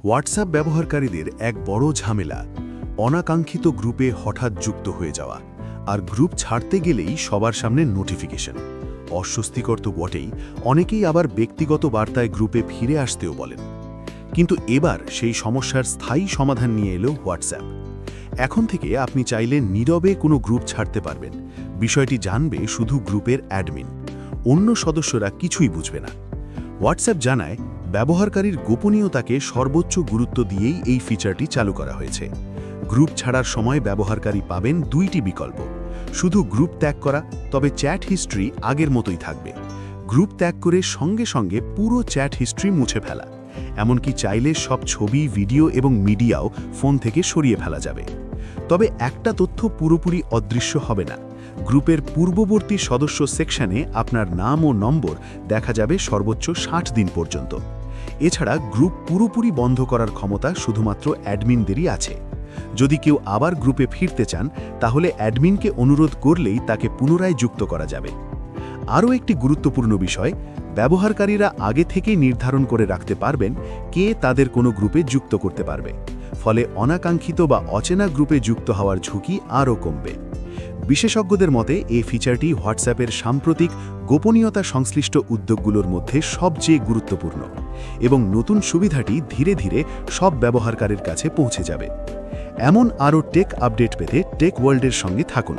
WhatsApp ব্যবহারকারীদের এক বড় ঝামেলা অনাকাঙ্ক্ষিত গ্রুপে হঠাৎ যুক্ত হয়ে যাওয়া আর গ্রুপ ছাড়তে গেলেই সবার সামনে নোটিফিকেশন। অস্বস্তিকর তো বটেই, অনেকেই আবার ব্যক্তিগত বার্তায় গ্রুপে ফিরে আসতেও বলেন। কিন্তু এবার সেই সমস্যার স্থায়ী সমাধান নিয়ে এলো হোয়াটসঅ্যাপ। এখন থেকে আপনি চাইলে নীরবে কোনো গ্রুপ ছাড়তে পারবেন। বিষয়টি জানবে শুধু গ্রুপের অ্যাডমিন, অন্য সদস্যরা কিছুই বুঝবে না। হোয়াটসঅ্যাপ জানায় ব্যবহারকারীর গোপনীয়তাকে সর্বোচ্চ গুরুত্ব দিয়েই এই ফিচারটি চালু করা হয়েছে। গ্রুপ ছাড়ার সময় ব্যবহারকারী পাবেন দুইটি বিকল্প: শুধু গ্রুপ ত্যাগ করা, তবে চ্যাট হিস্ট্রি আগের মতোই থাকবে; গ্রুপ ত্যাগ করে সঙ্গে সঙ্গে পুরো চ্যাট হিস্ট্রি মুছে ফেলা। এমনকি চাইলে সব ছবি, ভিডিও এবং মিডিয়াও ফোন থেকে সরিয়ে ফেলা যাবে। তবে একটা তথ্য পুরোপুরি অদৃশ্য হবে না। গ্রুপের পূর্ববর্তী সদস্য সেকশনে আপনার নাম ও নম্বর দেখা যাবে সর্বোচ্চ 60 দিন পর্যন্ত। এছাড়া গ্রুপ পুরোপুরি বন্ধ করার ক্ষমতা শুধুমাত্র অ্যাডমিনদেরই আছে। যদি কেউ আবার গ্রুপে ফিরতে চান, তাহলে অ্যাডমিনকে অনুরোধ করলেই তাকে পুনরায় যুক্ত করা যাবে। আরও একটি গুরুত্বপূর্ণ বিষয়, ব্যবহারকারীরা আগে থেকেই নির্ধারণ করে রাখতে পারবেন কে তাদের কোনো গ্রুপে যুক্ত করতে পারবে। ফলে অনাকাঙ্ক্ষিত বা অচেনা গ্রুপে যুক্ত হওয়ার ঝুঁকি আরও কমবে। বিশেষজ্ঞদের মতে এই ফিচারটি হোয়াটসঅ্যাপের সাম্প্রতিক গোপনীয়তা সংশ্লিষ্ট উদ্যোগগুলোর মধ্যে সবচেয়ে গুরুত্বপূর্ণ, এবং নতুন সুবিধাটি ধীরে ধীরে সব ব্যবহারকারীর কাছে পৌঁছে যাবে। এমন আরও টেক আপডেট পেতে টেক ওয়ার্ল্ডের সঙ্গে থাকুন।